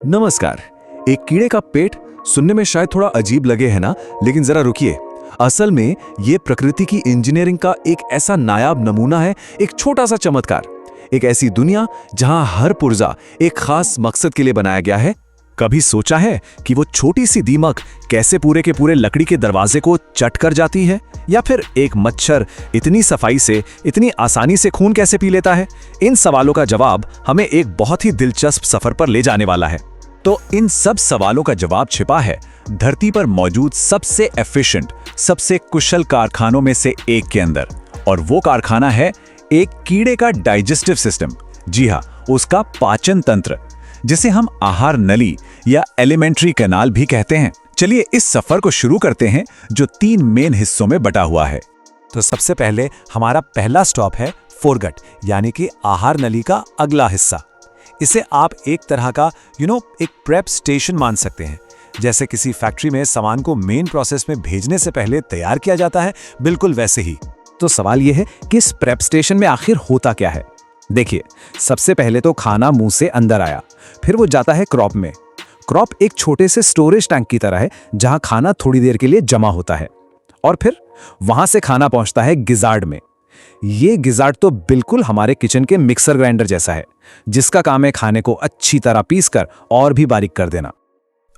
नमस्कार। एक कीड़े का पेट सुनने में शायद थोड़ा अजीब लगे है ना, लेकिन जरा रुकिए। असल में ये प्रकृति की इंजीनियरिंग का एक ऐसा नायाब नमूना है, एक छोटा सा चमत्कार, एक ऐसी दुनिया जहां हर पुर्जा एक खास मकसद के लिए बनाया गया है। कभी सोचा है कि वो छोटी सी दीमक कैसे पूरे के पूरे लकड़ी के दरवाजे को चट कर जाती है, या फिर एक मच्छर इतनी सफाई से, इतनी आसानी से खून कैसे पी लेता है? इन सवालों का जवाब हमें एक बहुत ही दिलचस्प सफर पर ले जाने वाला है। तो इन सब सवालों का जवाब छिपा है धरती पर मौजूद सबसे एफिशिएंट, सबसे कुशल कारखानों में से एक के अंदर। और वो कारखाना है एक कीड़े का डाइजेस्टिव सिस्टम। जी हाँ, उसका पाचन तंत्र, जिसे हम आहार नली या एलिमेंट्री कैनाल भी कहते हैं। चलिए इस सफर को शुरू करते हैं, जो 3 मेन हिस्सों में बटा हुआ है। तो सबसे पहले हमारा पहला स्टॉप है फोरगट, यानी कि आहार नली का अगला हिस्सा। इसे आप एक तरह का एक प्रेप स्टेशन मान सकते हैं। जैसे किसी फैक्ट्री में सामान को मेन प्रोसेस में भेजने से पहले तैयार किया जाता है, बिल्कुल वैसे ही। तो सवाल यह है कि इस प्रेप स्टेशन में आखिर होता क्या है। देखिए, सबसे पहले तो खाना मुंह से अंदर आया, फिर वो जाता है क्रॉप में। क्रॉप एक छोटे से स्टोरेज टैंक की तरह है, जहां खाना थोड़ी देर के लिए जमा होता है, और फिर वहां से खाना पहुंचता है गिजार्ड में। ये गिजार्ड तो बिल्कुल हमारे किचन के मिक्सर ग्राइंडर जैसा है, जिसका काम है खाने को अच्छी तरह पीसकर और भी बारीक कर देना।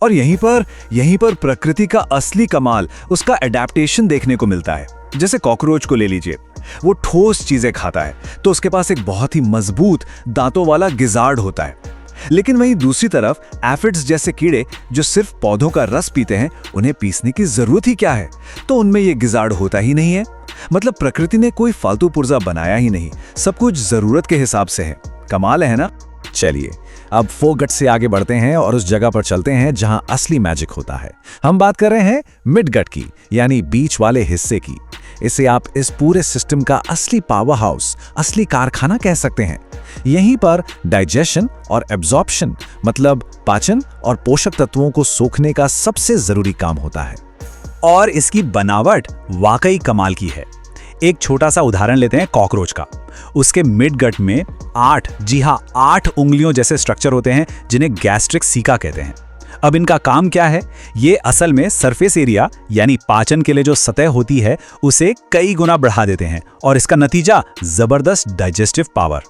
और यहीं पर प्रकृति का असली कमाल, उसका एडेप्टेशन देखने को मिलता है। जैसे कॉकरोच को ले लीजिए, वो ठोस चीजें खाता है तो उसके पास एक बहुत ही मजबूत दांतों वाला गिजार्ड होता है। लेकिन वहीं दूसरी तरफ एफिड्स जैसे कीड़े जो सिर्फ पौधों का रस पीते हैं, उन्हें पीसने की जरूरत ही क्या है? तो उनमें ये गिजार्ड होता ही नहीं है। मतलब प्रकृति ने कोई फालतू पुर्जा बनाया ही नहीं, सब कुछ जरूरत के हिसाब से है। कमाल है ना? चलिए अब फोरगट से आगे बढ़ते हैं और उस जगह पर चलते हैं जहां असली मैजिक होता है। हम बात कर रहे हैं मिडगट की, यानी बीच वाले हिस्से की। इसे आप इस पूरे सिस्टम का असली पावर हाउस, असली कारखाना कह सकते हैं। यहीं पर डाइजेशन और एब्जॉर्प्शन, मतलब पाचन और पोषक तत्वों को सोखने का सबसे जरूरी काम होता है। और इसकी बनावट वाकई कमाल की है। एक छोटा सा उदाहरण लेते हैं कॉकरोच का। उसके मिडगट में 8 उंगलियों जैसे स्ट्रक्चर होते हैं, जिन्हें गैस्ट्रिक सीका कहते हैं। अब इनका काम क्या है? ये असल में सरफेस एरिया, यानी पाचन के लिए जो सतह होती है, उसे कई गुना बढ़ा देते हैं, और इसका नतीजा जबरदस्त डाइजेस्टिव पावर।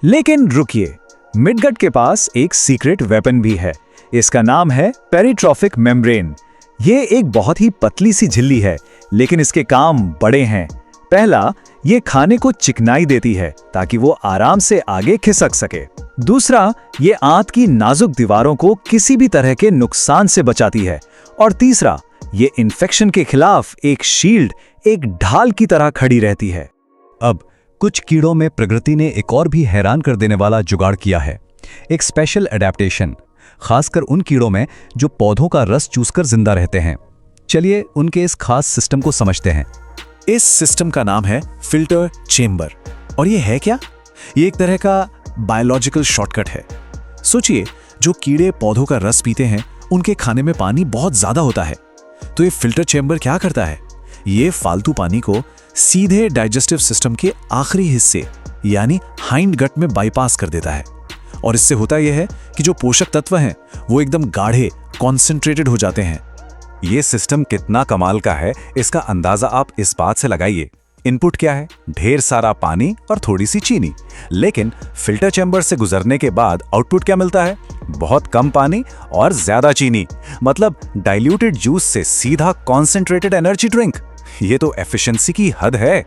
लेकिन रुकिए, मिडगट के पास एक सीक्रेट वेपन भी है। इसका नाम है पेरिट्रॉफिक मेम्ब्रेन। ये एक बहुत ही पतली सी झिल्ली है, लेकिन इसके काम बड़े हैं। पहला, ये खाने को चिकनाई देती है ताकि वो आराम से आगे खिसक सके। दूसरा, ये आंत की नाजुक दीवारों को किसी भी तरह के नुकसान से बचाती है। और तीसरा, ये इन्फेक्शन के खिलाफ एक शील्ड, एक ढाल की तरह खड़ी रहती है। अब कुछ कीड़ों में प्रकृति ने एक और भी हैरान कर देने वाला जुगाड़ किया है, एक स्पेशल एडेप्टेशन, खासकर उन कीड़ों में जो पौधों का रस चूसकर जिंदा रहते हैं। चलिए उनके इस खास सिस्टम को समझते हैं। इस सिस्टम का नाम है फिल्टर चेंबर। और ये है क्या? ये एक तरह का बायोलॉजिकल शॉर्टकट है। सोचिए, जो कीड़े पौधों का रस पीते हैं, उनके खाने में पानी बहुत ज्यादा होता है। तो ये फिल्टर चेंबर क्या करता है? ये फालतू पानी को सीधे डाइजेस्टिव सिस्टम के आखिरी हिस्से, यानी हाइंड गट में बाईपास कर देता है। और इससे होता यह है कि जो पोषक तत्व हैं, वो एकदम गाढ़े, कॉन्सेंट्रेटेड हो जाते हैं। ये सिस्टम कितना कमाल का है, इसका अंदाजा आप इस बात से लगाइए। इनपुट क्या है? ढेर सारा पानी और थोड़ी सी चीनी। लेकिन फिल्टर चैम्बर से गुजरने के बाद आउटपुट क्या मिलता है? बहुत कम पानी और ज्यादा चीनी। मतलब डाइल्यूटेड जूस से सीधा कॉन्सेंट्रेटेड एनर्जी ड्रिंक। ये तो एफिशिएंसी की हद है।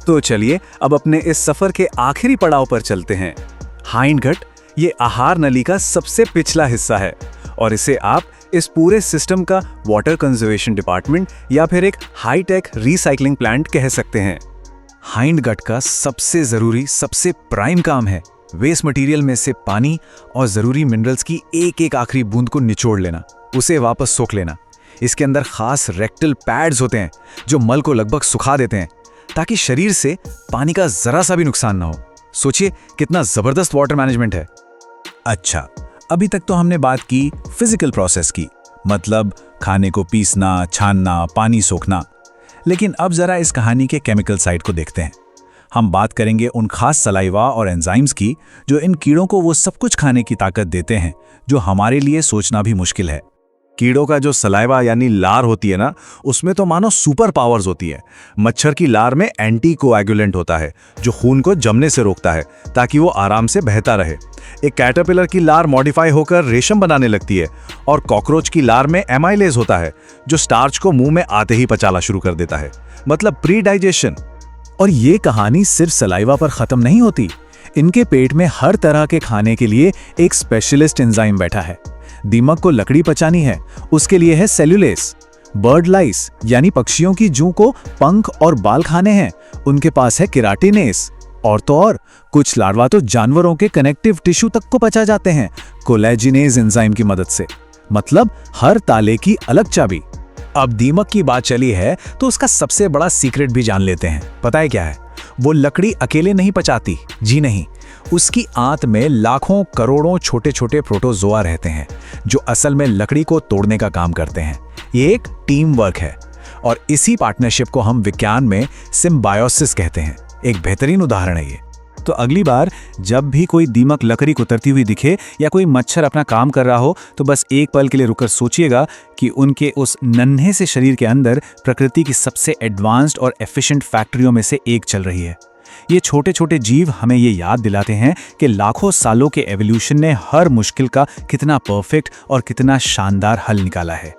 तो चलिए अब अपने इस सफर के आखिरी पड़ाव पर चलते हैं। हाइंड गट ये आहार नली का सबसे पिछला हिस्सा है, और इसे आप इस पूरे सिस्टम का वाटर कंजर्वेशन डिपार्टमेंट या फिर एक हाईटेक रिसाइकलिंग प्लांट कह सकते हैं। हाइंड गट का सबसे जरूरी, सबसे प्राइम काम है वेस्ट मटेरियल में से पानी और जरूरी मिनरल्स की एक एक आखिरी बूंद को निचोड़ लेना, उसे वापस सोख लेना। इसके अंदर खास रेक्टल पैड्स होते हैं जो मल को लगभग सुखा देते हैं, ताकि शरीर से पानी का जरा सा भी नुकसान ना हो। सोचिए कितना जबरदस्त वाटर मैनेजमेंट है। अच्छा, अभी तक तो हमने बात की फिजिकल प्रोसेस की, मतलब खाने को पीसना, छानना, पानी सोखना। लेकिन अब जरा इस कहानी के केमिकल साइड को देखते हैं। हम बात करेंगे उन खास सलाइवा और एंजाइम्स की जो इन कीड़ों को वो सब कुछ खाने की ताकत देते हैं जो हमारे लिए सोचना भी मुश्किल है। कीड़ों का जो सलाइवा यानी लार होती है ना, उसमें तो मानो सुपर पावर्स होती है। मच्छर की लार में एंटी कोएगुलेंट होता है जो खून को जमने से रोकता है ताकि वो आराम से बहता रहे। एक कैटरपिलर की लार मॉडिफाई होकर रेशम बनाने लगती है और कॉकरोच की लार में एमाइलेज होता है जो स्टार्च को मुंह में आते ही पचाना शुरू कर देता है, मतलब प्री डाइजेशन। और ये कहानी सिर्फ सलाइवा पर खत्म नहीं होती। इनके पेट में हर तरह के खाने के लिए एक स्पेशलिस्ट एंजाइम बैठा है। दीमक को लकड़ी पचानी है, उसके लिए है सेल्यूलेस। बर्ड लाइस यानी पक्षियों की जूं को पंख और बाल खाने हैं, उनके पास है केराटिनेस। और तो और कुछ लार्वा तो जानवरों के कनेक्टिव टिश्यू तक को पचा जाते हैं कोलेजिनेज एंजाइम की मदद से। मतलब हर ताले की अलग चाबी। अब दीमक की बात चली है तो उसका सबसे बड़ा सीक्रेट भी जान लेते हैं। पता है क्या है? वो लकड़ी अकेले नहीं पचाती, जी नहीं। उसकी आंत में लाखों करोड़ों छोटे छोटे प्रोटोजोआ रहते हैं जो असल में लकड़ी को तोड़ने का काम करते हैं। ये एक टीम वर्क है और इसी पार्टनरशिप को हम विज्ञान में सिम्बायोसिस कहते हैं। एक बेहतरीन उदाहरण है ये। तो अगली बार जब भी कोई दीमक लकड़ी कुतरती हुई दिखे या कोई मच्छर अपना काम कर रहा हो तो बस एक पल के लिए रुककर सोचिएगा कि उनके उस नन्हे से शरीर के अंदर प्रकृति की सबसे एडवांस्ड और एफिशिएंट फैक्ट्रियों में से एक चल रही है। ये छोटे छोटे जीव हमें ये याद दिलाते हैं कि लाखों सालों के एवोल्यूशन ने हर मुश्किल का कितना परफेक्ट और कितना शानदार हल निकाला है।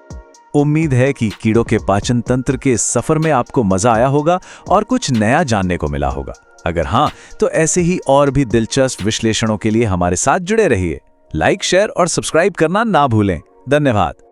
उम्मीद है कि कीड़ों के पाचन तंत्र के सफर में आपको मजा आया होगा और कुछ नया जानने को मिला होगा। अगर हाँ, तो ऐसे ही और भी दिलचस्प विश्लेषणों के लिए हमारे साथ जुड़े रहिए। लाइक, शेयर और सब्सक्राइब करना ना भूलें। धन्यवाद।